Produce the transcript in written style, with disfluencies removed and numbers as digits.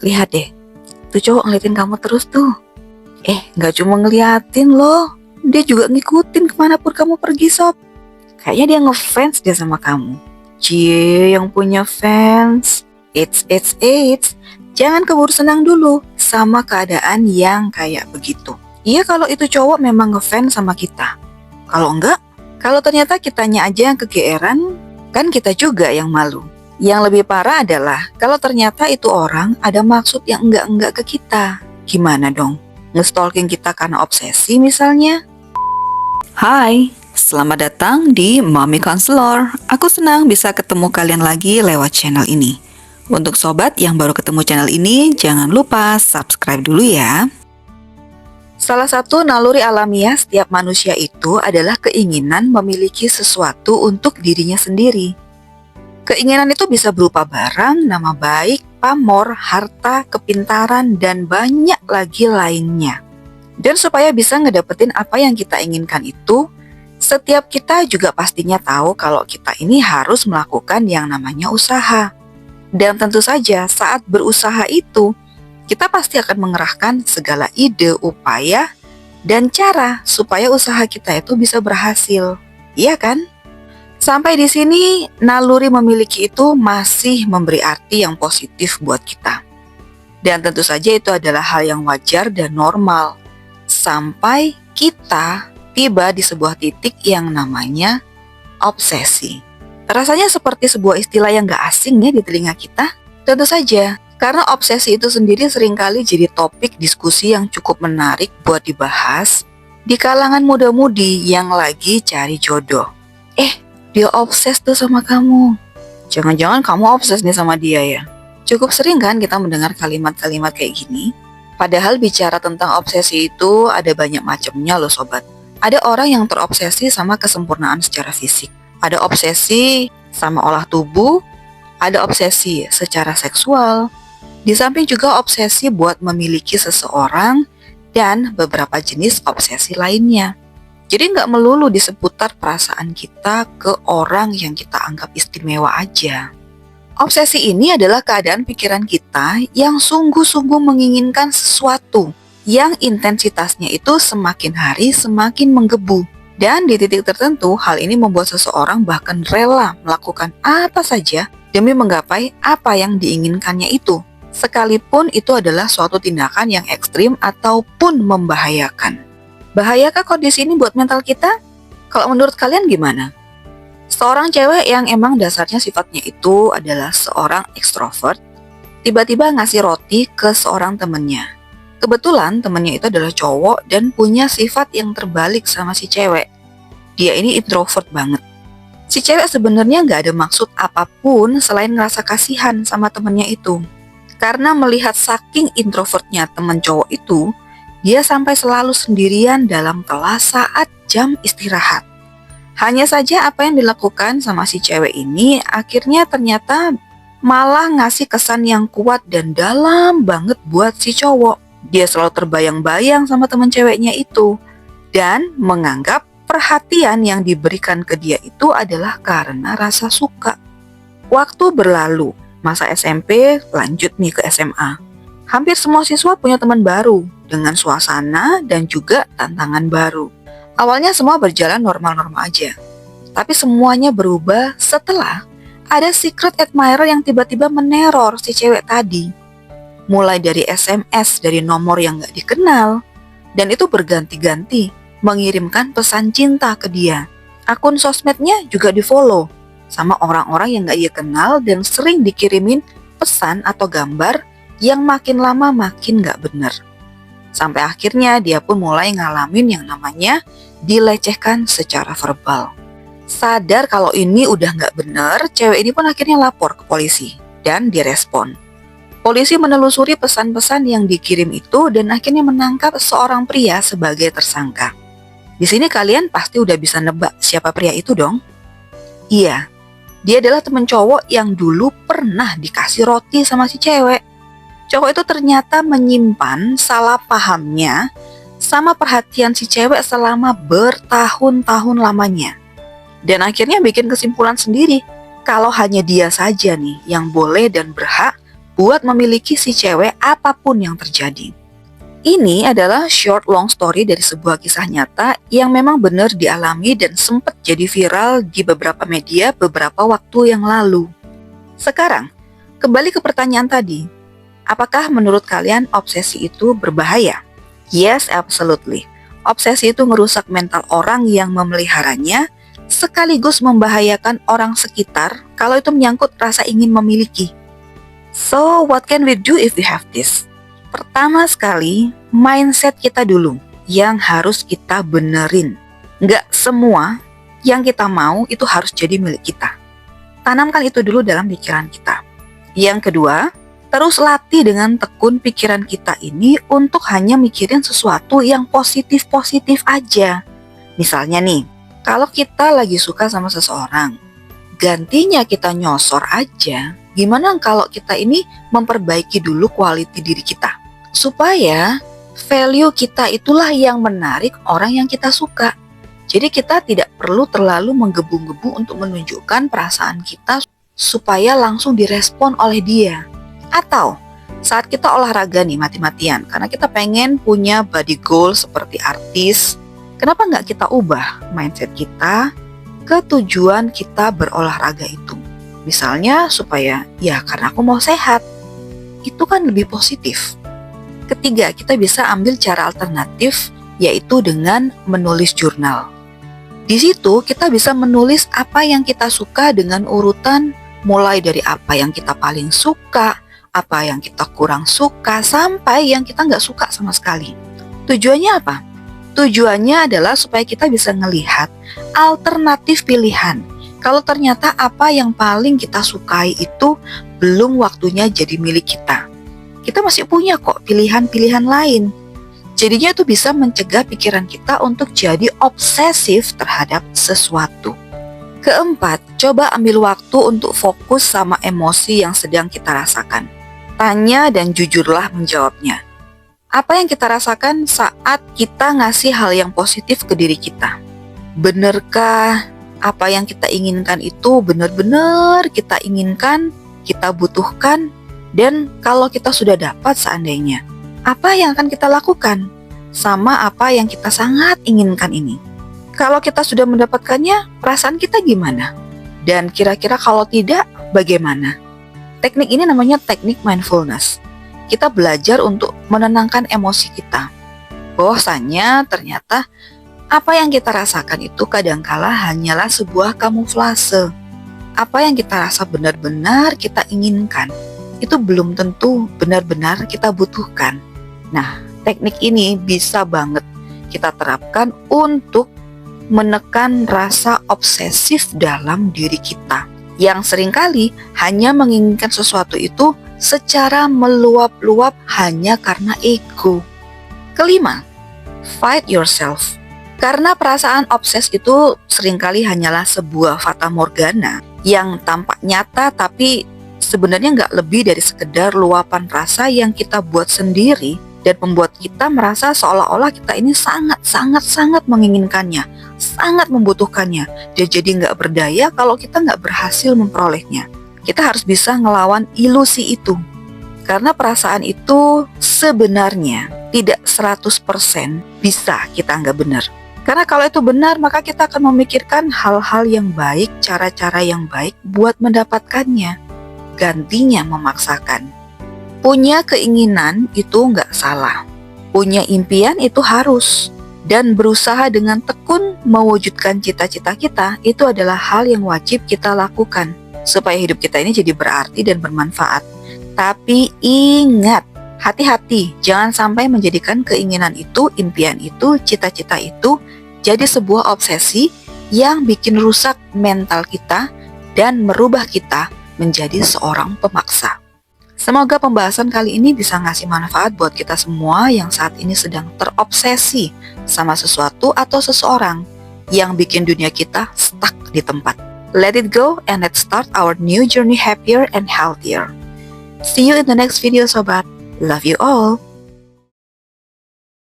lihat deh, tuh cowok ngeliatin kamu terus tuh. Nggak cuma ngeliatin loh, dia juga ngikutin kemanapun kamu pergi sob. Kayaknya dia ngefans dia sama kamu. Cie yang punya fans. It's. Jangan keburu senang dulu sama keadaan yang kayak begitu. Iya kalau itu cowok memang ngefans sama kita. Kalau enggak, kalau ternyata kitanya aja yang kegeeran, kan kita juga yang malu. Yang lebih parah adalah kalau ternyata itu orang ada maksud yang enggak ke kita. Gimana dong? Nge-stalking kita karena obsesi misalnya? Hai, selamat datang di Mommy Counselor. Aku senang bisa ketemu kalian lagi lewat channel ini. Untuk sobat yang baru ketemu channel ini, jangan lupa subscribe dulu ya. Salah satu naluri alamiah setiap manusia itu adalah keinginan memiliki sesuatu untuk dirinya sendiri. Keinginan itu bisa berupa barang, nama baik, pamor, harta, kepintaran, dan banyak lagi lainnya. Dan supaya bisa ngedapetin apa yang kita inginkan itu, setiap kita juga pastinya tahu kalau kita ini harus melakukan yang namanya usaha. Dan tentu saja saat berusaha itu, kita pasti akan mengerahkan segala ide, upaya, dan cara supaya usaha kita itu bisa berhasil. Iya kan? Sampai di sini, naluri memiliki itu masih memberi arti yang positif buat kita. Dan tentu saja itu adalah hal yang wajar dan normal. Sampai kita tiba di sebuah titik yang namanya obsesi. Rasanya seperti sebuah istilah yang gak asing ya di telinga kita. Tentu saja, karena obsesi itu sendiri seringkali jadi topik diskusi yang cukup menarik buat dibahas di kalangan muda-mudi yang lagi cari jodoh. Dia obses tuh sama kamu. Jangan-jangan kamu obses nih sama dia ya? Cukup sering kan kita mendengar kalimat-kalimat kayak gini? Padahal bicara tentang obsesi itu ada banyak macamnya loh sobat. Ada orang yang terobsesi sama kesempurnaan secara fisik. Ada obsesi sama olah tubuh. Ada obsesi secara seksual. Di samping juga obsesi buat memiliki seseorang dan beberapa jenis obsesi lainnya. Jadi nggak melulu di seputar perasaan kita ke orang yang kita anggap istimewa aja. Obsesi ini adalah keadaan pikiran kita yang sungguh-sungguh menginginkan sesuatu yang intensitasnya itu semakin hari semakin menggebu. Dan di titik tertentu, hal ini membuat seseorang bahkan rela melakukan apa saja demi menggapai apa yang diinginkannya itu. Sekalipun itu adalah suatu tindakan yang ekstrim ataupun membahayakan. Bahayakah kondisi ini buat mental kita? Kalau menurut kalian gimana? Seorang cewek yang emang dasarnya sifatnya itu adalah seorang ekstrovert, tiba-tiba ngasih roti ke seorang temennya. Kebetulan temennya itu adalah cowok dan punya sifat yang terbalik sama si cewek. Dia ini introvert banget. Si cewek sebenarnya nggak ada maksud apapun selain ngerasa kasihan sama temennya itu. Karena melihat saking introvertnya temen cowok itu, dia sampai selalu sendirian dalam kelas saat jam istirahat. Hanya saja apa yang dilakukan sama si cewek ini akhirnya ternyata malah ngasih kesan yang kuat dan dalam banget buat si cowok. Dia selalu terbayang-bayang sama teman ceweknya itu dan menganggap perhatian yang diberikan ke dia itu adalah karena rasa suka. Waktu berlalu, masa SMP lanjut nih ke SMA. Hampir semua siswa punya teman baru dengan suasana dan juga tantangan baru. Awalnya semua berjalan normal-normal aja. Tapi semuanya berubah setelah ada secret admirer yang tiba-tiba meneror si cewek tadi. Mulai dari SMS dari nomor yang gak dikenal, dan itu berganti-ganti mengirimkan pesan cinta ke dia. Akun sosmednya juga di-follow sama orang-orang yang gak dia kenal dan sering dikirimin pesan atau gambar yang makin lama makin gak bener. Sampai akhirnya dia pun mulai ngalamin yang namanya dilecehkan secara verbal. Sadar kalau ini udah gak bener, cewek ini pun akhirnya lapor ke polisi dan direspon. Polisi menelusuri pesan-pesan yang dikirim itu dan akhirnya menangkap seorang pria sebagai tersangka. Di sini kalian pasti udah bisa nebak siapa pria itu dong? Iya, dia adalah temen cowok yang dulu pernah dikasih roti sama si cewek. Cowok itu ternyata menyimpan salah pahamnya sama perhatian si cewek selama bertahun-tahun lamanya. Dan akhirnya bikin kesimpulan sendiri kalau hanya dia saja nih yang boleh dan berhak buat memiliki si cewek apapun yang terjadi. Ini adalah short long story dari sebuah kisah nyata yang memang benar dialami dan sempat jadi viral di beberapa media beberapa waktu yang lalu. Sekarang, kembali ke pertanyaan tadi. Apakah menurut kalian obsesi itu berbahaya? Yes, absolutely. Obsesi itu merusak mental orang yang memeliharanya, sekaligus membahayakan orang sekitar kalau itu menyangkut rasa ingin memiliki. So, what can we do if we have this? Pertama sekali, mindset kita dulu yang harus kita benerin. Nggak semua yang kita mau itu harus jadi milik kita. Tanamkan itu dulu dalam pikiran kita. Yang kedua, terus latih dengan tekun pikiran kita ini untuk hanya mikirin sesuatu yang positif-positif aja. Misalnya nih, kalau kita lagi suka sama seseorang, gantinya kita nyosor aja, gimana kalau kita ini memperbaiki dulu quality diri kita? Supaya value kita itulah yang menarik orang yang kita suka. Jadi kita tidak perlu terlalu menggebu-gebu untuk menunjukkan perasaan kita supaya langsung direspon oleh dia. Atau saat kita olahraga nih mati-matian karena kita pengen punya body goal seperti artis, kenapa nggak kita ubah mindset kita ke tujuan kita berolahraga itu? Misalnya supaya ya karena aku mau sehat. Itu kan lebih positif. Ketiga, kita bisa ambil cara alternatif, yaitu dengan menulis jurnal. Di situ kita bisa menulis apa yang kita suka dengan urutan mulai dari apa yang kita paling suka, apa yang kita kurang suka, sampai yang kita nggak suka sama sekali. Tujuannya apa? Tujuannya adalah supaya kita bisa ngelihat alternatif pilihan. Kalau ternyata apa yang paling kita sukai itu belum waktunya jadi milik kita. Kita masih punya kok pilihan-pilihan lain. Jadinya itu bisa mencegah pikiran kita untuk jadi obsesif terhadap sesuatu. Keempat, coba ambil waktu untuk fokus sama emosi yang sedang kita rasakan. Tanya dan jujurlah menjawabnya. Apa yang kita rasakan saat kita ngasih hal yang positif ke diri kita? Benarkah apa yang kita inginkan itu benar-benar kita inginkan, kita butuhkan? Dan kalau kita sudah dapat seandainya, apa yang akan kita lakukan sama apa yang kita sangat inginkan ini? Kalau kita sudah mendapatkannya, perasaan kita gimana? Dan kira-kira kalau tidak, bagaimana? Teknik ini namanya teknik mindfulness. Kita belajar untuk menenangkan emosi kita. Bahwasanya ternyata apa yang kita rasakan itu kadangkala hanyalah sebuah kamuflase. Apa yang kita rasa benar-benar kita inginkan, itu belum tentu benar-benar kita butuhkan. Nah, teknik ini bisa banget kita terapkan untuk menekan rasa obsesif dalam diri kita yang seringkali hanya menginginkan sesuatu itu secara meluap-luap hanya karena ego. Kelima, fight yourself. Karena perasaan obses itu seringkali hanyalah sebuah fata morgana yang tampak nyata tapi sebenarnya nggak lebih dari sekedar luapan rasa yang kita buat sendiri dan membuat kita merasa seolah-olah kita ini sangat menginginkannya, sangat membutuhkannya, dan jadi nggak berdaya kalau kita nggak berhasil memperolehnya. Kita harus bisa ngelawan ilusi itu, karena perasaan itu sebenarnya tidak 100% bisa kita anggap benar. Karena kalau itu benar, maka kita akan memikirkan hal-hal yang baik, cara-cara yang baik buat mendapatkannya. Gantinya memaksakan. Punya keinginan itu nggak salah. Punya impian itu harus. Dan berusaha dengan tekun mewujudkan cita-cita kita itu adalah hal yang wajib kita lakukan supaya hidup kita ini jadi berarti dan bermanfaat. Tapi ingat, hati-hati, jangan sampai menjadikan keinginan itu, impian itu, cita-cita itu jadi sebuah obsesi yang bikin rusak mental kita dan merubah kita menjadi seorang pemaksa. Semoga pembahasan kali ini bisa ngasih manfaat buat kita semua yang saat ini sedang terobsesi sama sesuatu atau seseorang yang bikin dunia kita stuck di tempat. Let it go and let's start our new journey happier and healthier. See you in the next video, Sobat. Love you all.